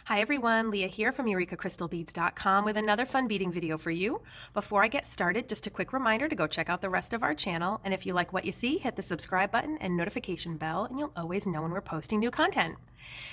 Hi everyone, Leah here from EurekaCrystalBeads.com with another fun beading video for you. Before I get started, just a quick reminder to go check out the rest of our channel, and if you like what you see, hit the subscribe button and notification bell and you'll always know when we're posting new content.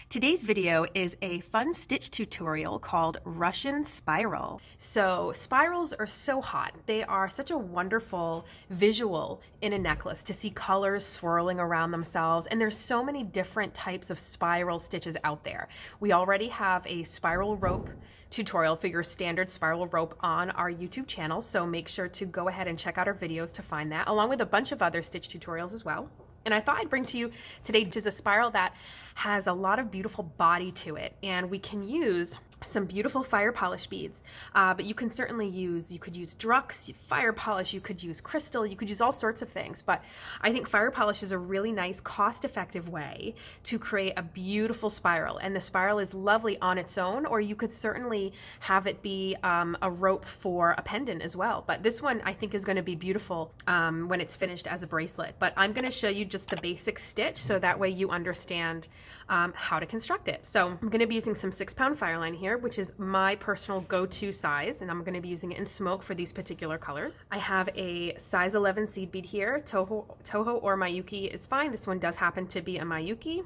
Today's video is a fun stitch tutorial called Russian Spiral. So spirals are so hot. They are such a wonderful visual in a necklace to see colors swirling around themselves, and there's so many different types of spiral stitches out there. We already have a spiral rope tutorial for your standard spiral rope on our YouTube channel, so make sure to go ahead and check out our videos to find that, along with a bunch of other stitch tutorials as well. And I thought I'd bring to you today just a spiral that has a lot of beautiful body to it, and we can use some beautiful fire polish beads, but you can certainly use, you could use Drux, fire polish, you could use crystal, you could use all sorts of things, but I think fire polish is a really nice cost-effective way to create a beautiful spiral, and the spiral is lovely on its own, or you could certainly have it be a rope for a pendant as well, but this one I think is going to be beautiful when it's finished as a bracelet. But I'm going to show you just the basic stitch so that way you understand how to construct it. So I'm going to be using some 6-pound Fireline here, which is my personal go-to size, and I'm going to be using it in smoke for these particular colors. I have a size 11 seed bead here. Toho or Miyuki is fine. This one does happen to be a Miyuki.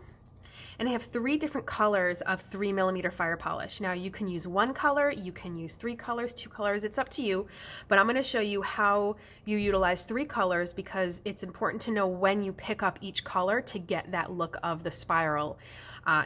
And I have 3 different colors of 3mm fire polish. Now you can use 1 color, you can use 3 colors, 2 colors, it's up to you, but I'm going to show you how you utilize 3 colors because it's important to know when you pick up each color to get that look of the spiral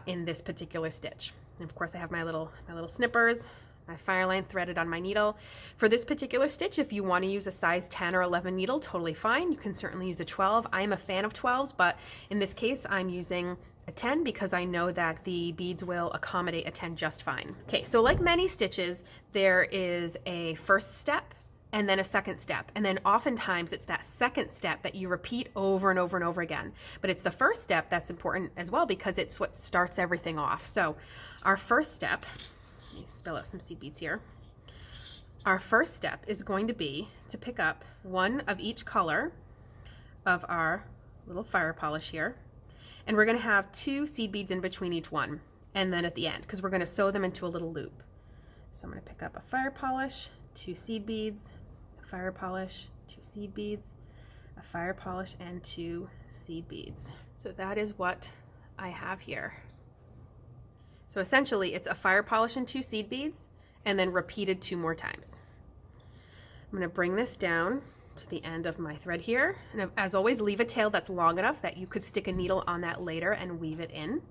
in this particular stitch. And of course I have my little snippers, my Fireline threaded on my needle. For this particular stitch, if you want to use a size 10 or 11 needle, totally fine. You can certainly use a 12. I'm a fan of 12s, but in this case I'm using a 10 because I know that the beads will accommodate a 10 just fine. Okay, so like many stitches, there is a first step and then a second step, and then oftentimes it's that second step that you repeat over and over and over again. But it's the first step that's important as well because it's what starts everything off. So our first step, let me spill out some seed beads here. Our first step is going to be to pick up 1 of each color of our little fire polish here. And we're going to have 2 seed beads in between each one, and then at the end, because we're going to sew them into a little loop. So I'm going to pick up a fire polish, 2 seed beads, a fire polish, 2 seed beads, a fire polish, and 2 seed beads. So that is what I have here. So essentially it's a fire polish and 2 seed beads, and then repeated 2 more times. I'm going to bring this down to the end of my thread here, and as always leave a tail that's long enough that you could stick a needle on that later and weave it in.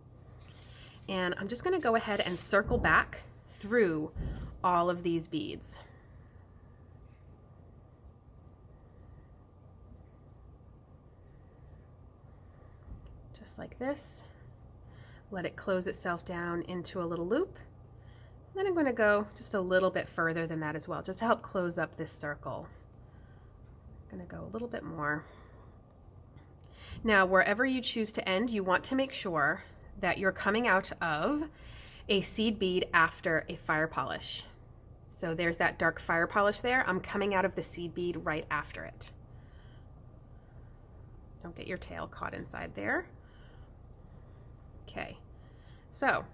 And I'm just going to go ahead and circle back through all of these beads. Just like this. Let it close itself down into a little loop. And then I'm going to go just a little bit further than that as well, just to help close up this circle. Going to go a little bit more. Now, wherever you choose to end, you want to make sure that you're coming out of a seed bead after a fire polish. So there's that dark fire polish there. I'm coming out of the seed bead right after it. Don't get your tail caught inside there. Okay, so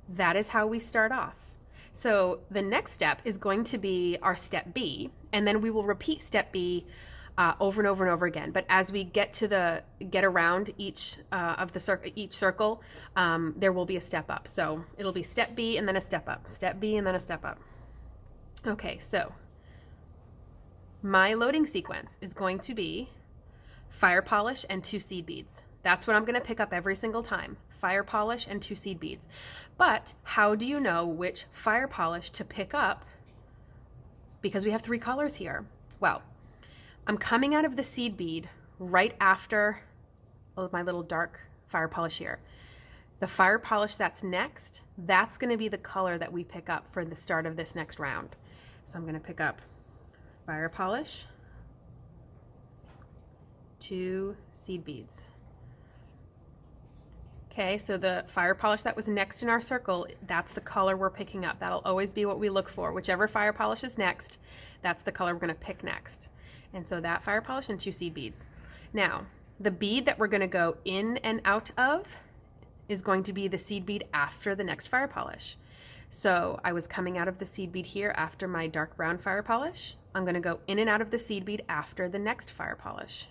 that is how we start off. So the next step is going to be our step B, and then we will repeat step B over and over and over again. But as we get around each each circle, there will be a step up. So it'll be step B and then a step up, step B and then a step up. Okay, so my loading sequence is going to be fire polish and 2 seed beads. That's what I'm going to pick up every single time. Fire polish and 2 seed beads. But how do you know which fire polish to pick up? Because we have 3 colors here. Well, I'm coming out of the seed bead right after my little dark fire polish here. The fire polish that's next, that's going to be the color that we pick up for the start of this next round. So I'm going to pick up fire polish, 2 seed beads. Okay, so the fire polish that was next in our circle, that's the color we're picking up. That'll always be what we look for. Whichever fire polish is next, that's the color we're going to pick next. And so that fire polish and 2 seed beads. Now, the bead that we're going to go in and out of is going to be the seed bead after the next fire polish. So I was coming out of the seed bead here after my dark brown fire polish. I'm going to go in and out of the seed bead after the next fire polish.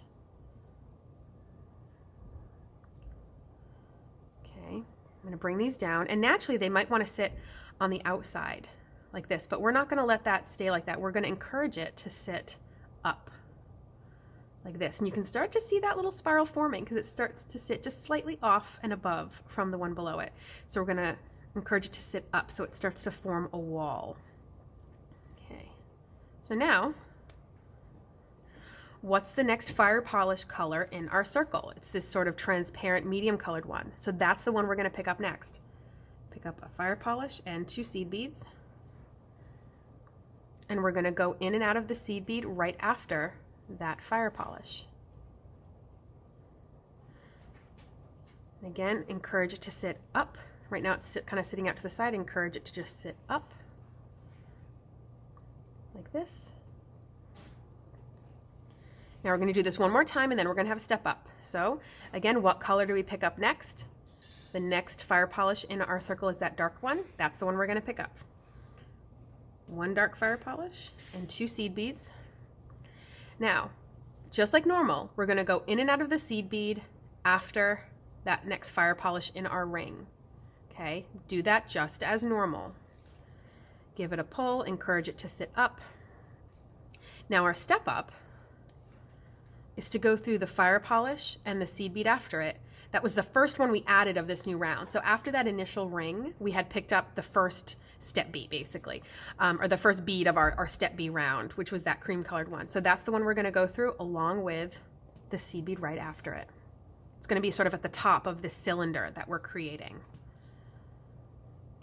Okay, I'm going to bring these down, and naturally they might want to sit on the outside like this, but we're not going to let that stay like that. We're going to encourage it to sit up like this. And you can start to see that little spiral forming because it starts to sit just slightly off and above from the one below it. So we're going to encourage it to sit up so it starts to form a wall. Okay, so now what's the next fire polish color in our circle? It's this sort of transparent medium colored one. So that's the one we're going to pick up next. Pick up a fire polish and 2 seed beads. And we're going to go in and out of the seed bead right after that fire polish. And again, encourage it to sit up. Right now it's kind of sitting out to the side. Encourage it to just sit up like this. Now we're going to do this one more time, and then we're going to have a step up. So again, what color do we pick up next? The next fire polish in our circle is that dark one. That's the one we're going to pick up. 1 dark fire polish and 2 seed beads. Now, just like normal, we're going to go in and out of the seed bead after that next fire polish in our ring. Okay, do that just as normal. Give it a pull, encourage it to sit up. Now our step up is to go through the fire polish and the seed bead after it. That was the first one we added of this new round. So after that initial ring, we had picked up the first step B basically, or the first bead of our step B round, which was that cream colored one. So that's the one we're going to go through along with the seed bead right after it. It's going to be sort of at the top of this cylinder that we're creating.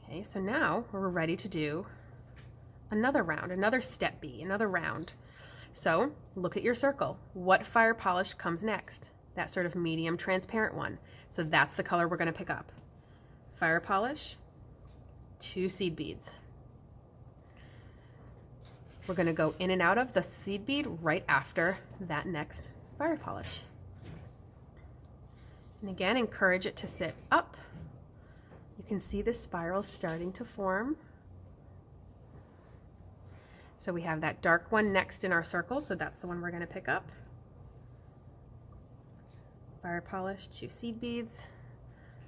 Okay, so now we're ready to do another round, another step B, another round. So look at your circle. What fire polish comes next? That sort of medium transparent one. So that's the color we're going to pick up. Fire polish, 2 seed beads. We're going to go in and out of the seed bead right after that next fire polish. And again, encourage it to sit up. You can see the spiral starting to form. So we have that dark one next in our circle, so that's the one we're going to pick up. Fire polish, 2 seed beads.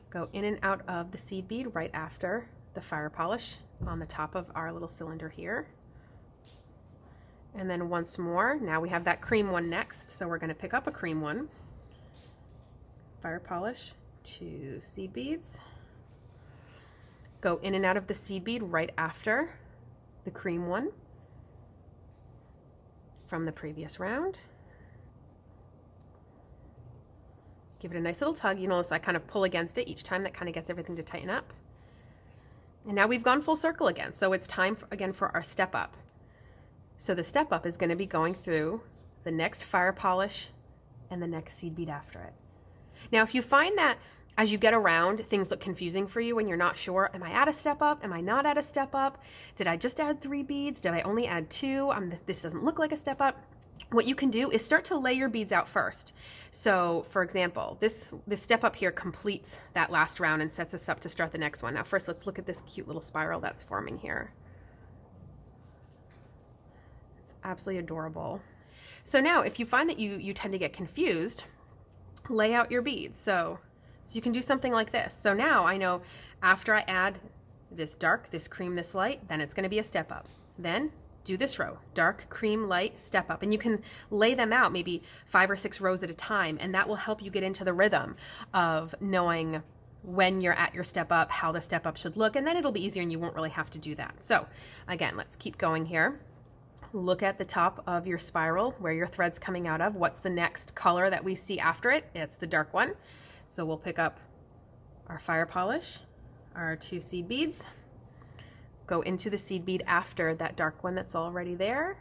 Go in and out of the seed bead right after the fire polish on the top of our little cylinder here. And then once more, now we have that cream one next, so we're going to pick up a cream one. Fire polish, 2 seed beads. Go in and out of the seed bead right after the cream one from the previous round. Give it a nice little tug. You notice I kind of pull against it each time. That kind of gets everything to tighten up. And now we've gone full circle again. So it's time again for our step up. So the step up is going to be going through the next fire polish and the next seed bead after it. Now, if you find that as you get around, things look confusing for you when you're not sure, am I at a step up? Am I not at a step up? Did I just add 3 beads? Did I only add 2? This doesn't look like a step up. What you can do is start to lay your beads out first. So for example, this step up here completes that last round and sets us up to start the next one. Now first, let's look at this cute little spiral that's forming here. It's absolutely adorable. So now if you find that you tend to get confused, lay out your beads. So you can do something like this. So now I know after I add this dark, this cream, this light, then it's going to be a step up. Then do this row, dark, cream, light, step up. And you can lay them out maybe 5 or 6 rows at a time, and that will help you get into the rhythm of knowing when you're at your step up, how the step up should look, and then it'll be easier and you won't really have to do that. So again, let's keep going here. Look at the top of your spiral where your thread's coming out of. What's the next color that we see after it? It's the dark one. So we'll pick up our fire polish, our 2 seed beads, go into the seed bead after that dark one that's already there.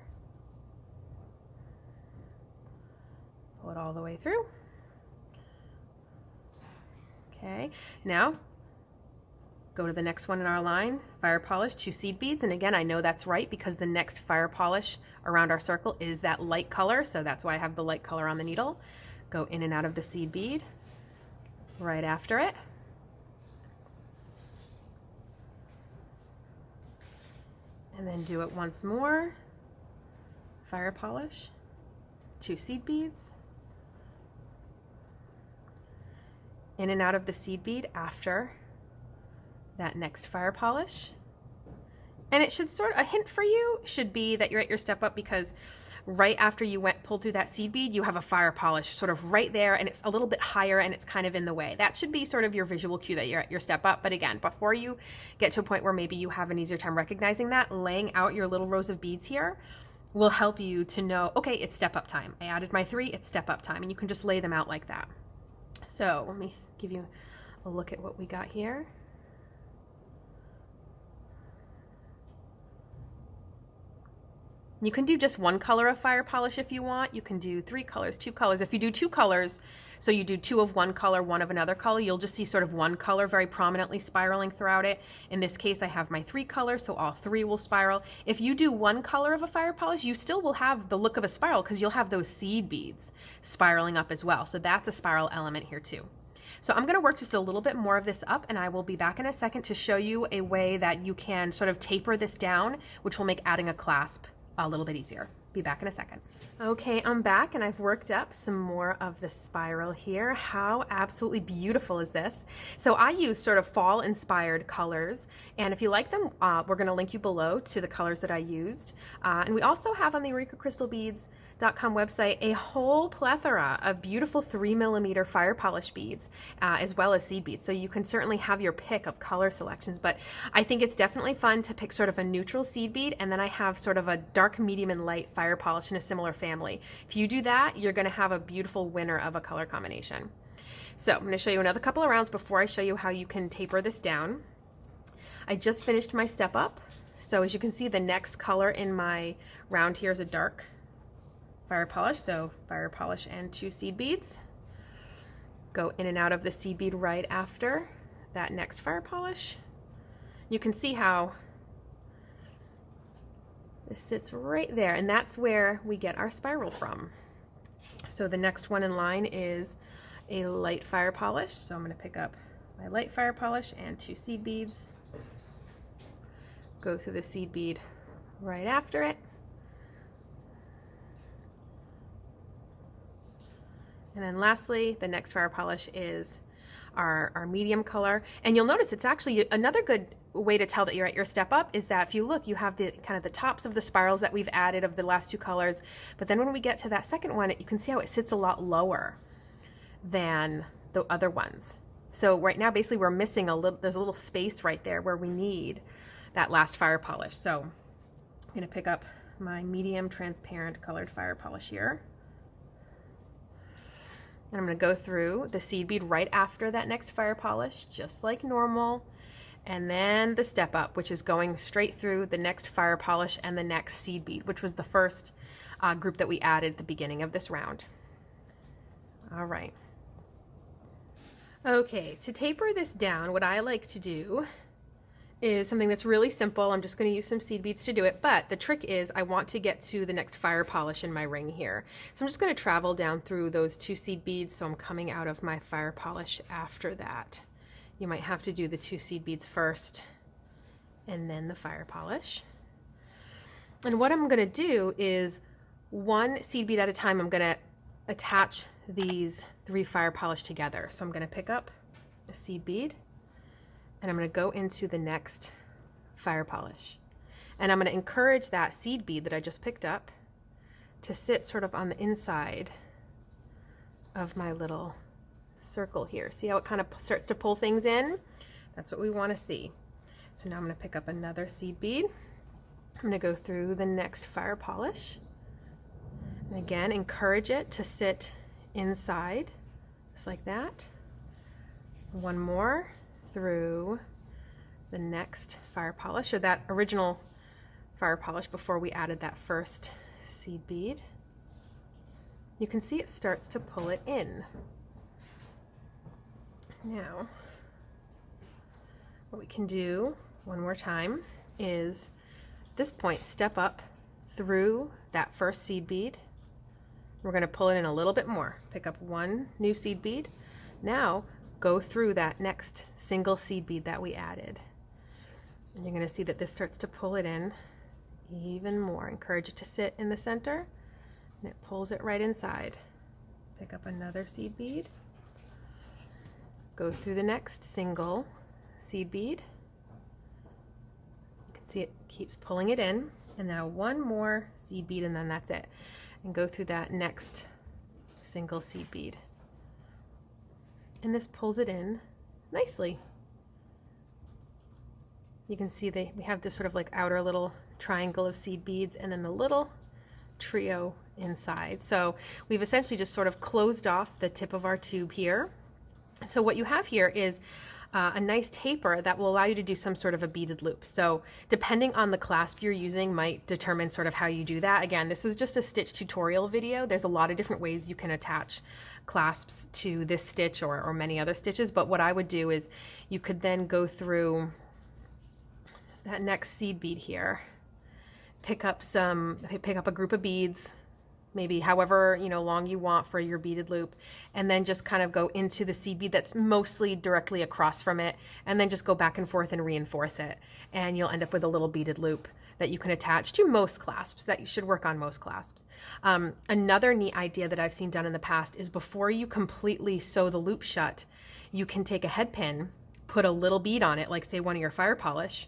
Pull it all the way through. Okay, now go to the next one in our line, fire polish, 2 seed beads, and again I know that's right because the next fire polish around our circle is that light color, so that's why I have the light color on the needle. Go in and out of the seed bead right after it. And then do it once more. Fire polish, 2 seed beads. In and out of the seed bead after that next fire polish. And it should a hint for you should be that you're at your step up, because right after you pulled through that seed bead, you have a fire polish sort of right there, and it's a little bit higher and it's kind of in the way. That should be sort of your visual cue that you're at your step up. But again, before you get to a point where maybe you have an easier time recognizing that, laying out your little rows of beads here will help you to know, okay, it's step up time. I added my 3, it's step up time, and you can just lay them out like that. So let me give you a look at what we got here. You can do just 1 color of fire polish if you want. You can do 3 colors, 2 colors. If you do 2 colors, so you do 2 of one color, 1 of another color, you'll just see sort of 1 color very prominently spiraling throughout it. In this case, I have my 3 colors, so all 3 will spiral. If you do 1 color of a fire polish, you still will have the look of a spiral because you'll have those seed beads spiraling up as well. So that's a spiral element here too. So I'm going to work just a little bit more of this up, and I will be back in a second to show you a way that you can sort of taper this down, which will make adding a clasp a little bit easier. Be back in a second. Okay, I'm back, and I've worked up some more of the spiral here. How absolutely beautiful is this? So I use sort of fall inspired colors, and if you like them, we're going to link you below to the colors that I used. And we also have on the EurekaCrystalBeads.com website a whole plethora of beautiful 3mm fire polish beads, as well as seed beads. So you can certainly have your pick of color selections, but I think it's definitely fun to pick sort of a neutral seed bead, and then I have sort of a dark, medium, and light fire polish in a similar family. If you do that, you're going to have a beautiful winner of a color combination. So I'm going to show you another couple of rounds before I show you how you can taper this down. I just finished my step up. So as you can see, the next color in my round here is a dark fire polish. So fire polish and 2 seed beads. Go in and out of the seed bead right after that next fire polish. You can see how this sits right there, and that's where we get our spiral from. So the next one in line is a light fire polish. So I'm going to pick up my light fire polish and 2 seed beads. Go through the seed bead right after it. And then lastly, the next fire polish is our medium color. And you'll notice it's actually another good way to tell that you're at your step up is that if you look, you have the kind of the tops of the spirals that we've added of the last 2 colors. But then when we get to that second one, you can see how it sits a lot lower than the other ones. So right now, basically we're missing there's a little space right there where we need that last fire polish. So I'm going to pick up my medium transparent colored fire polish here. And I'm going to go through the seed bead right after that next fire polish, just like normal. And then the step up, which is going straight through the next fire polish and the next seed bead, which was the first group that we added at the beginning of this round. All right. Okay, to taper this down, what I like to do is something that's really simple. I'm just going to use some seed beads to do it, but the trick is I want to get to the next fire polish in my ring here. So I'm just going to travel down through those 2 seed beads, so I'm coming out of my fire polish after that. You might have to do the 2 seed beads first and then the fire polish. And what I'm going to do is 1 seed bead at a time, I'm going to attach these 3 fire polish together. So I'm going to pick up a seed bead, and I'm going to go into the next fire polish. And I'm going to encourage that seed bead that I just picked up to sit sort of on the inside of my little circle here. See how it kind of starts to pull things in? That's what we want to see. So now I'm going to pick up another seed bead. I'm going to go through the next fire polish. And again, encourage it to sit inside, just like that. 1 more through the next fire polish, or that original fire polish before we added that first seed bead. You can see it starts to pull it in. Now, what we can do one more time is at this point step up through that first seed bead. We're going to pull it in a little bit more. Pick up 1 new seed bead. Now go through that next single seed bead that we added. And you're going to see that this starts to pull it in even more. Encourage it to sit in the center, and it pulls it right inside. Pick up another seed bead. Go through the next single seed bead. You can see it keeps pulling it in. And now one more seed bead, and then that's it. And go through that next single seed bead. And this pulls it in nicely. You can see we have this sort of like outer little triangle of seed beads and then the little trio inside. So we've essentially just sort of closed off the tip of our tube here. So what you have here is a nice taper that will allow you to do some sort of a beaded loop. So depending on the clasp you're using might determine sort of how you do that. Again, this was just a stitch tutorial video. There's a lot of different ways you can attach clasps to this stitch or many other stitches, but what I would do is you could then go through that next seed bead here, pick up a group of beads, maybe however long you want for your beaded loop, and then just kind of go into the seed bead that's mostly directly across from it, and then just go back and forth and reinforce it, and you'll end up with a little beaded loop that you can attach to most clasps. That you should work on most clasps. Another neat idea that I've seen done in the past is before you completely sew the loop shut, you can take a head pin, put a little bead on it, like say one of your fire polish,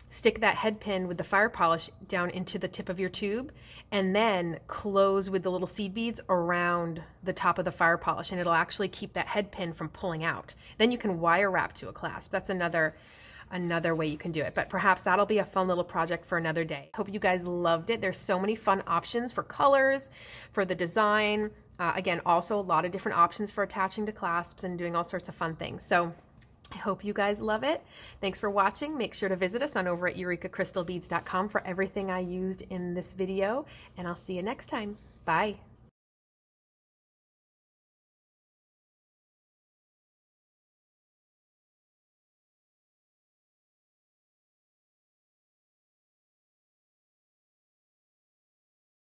stick that head pin with the fire polish down into the tip of your tube, and then close with the little seed beads around the top of the fire polish, and it'll actually keep that head pin from pulling out. Then you can wire wrap to a clasp. That's another way you can do it, but perhaps that'll be a fun little project for another day. Hope you guys loved it. There's so many fun options for colors, for the design. Again, also a lot of different options for attaching to clasps and doing all sorts of fun things. So I hope you guys love it. Thanks for watching. Make sure to visit us on over at EurekaCrystalBeads.com for everything I used in this video, and I'll see you next time. Bye.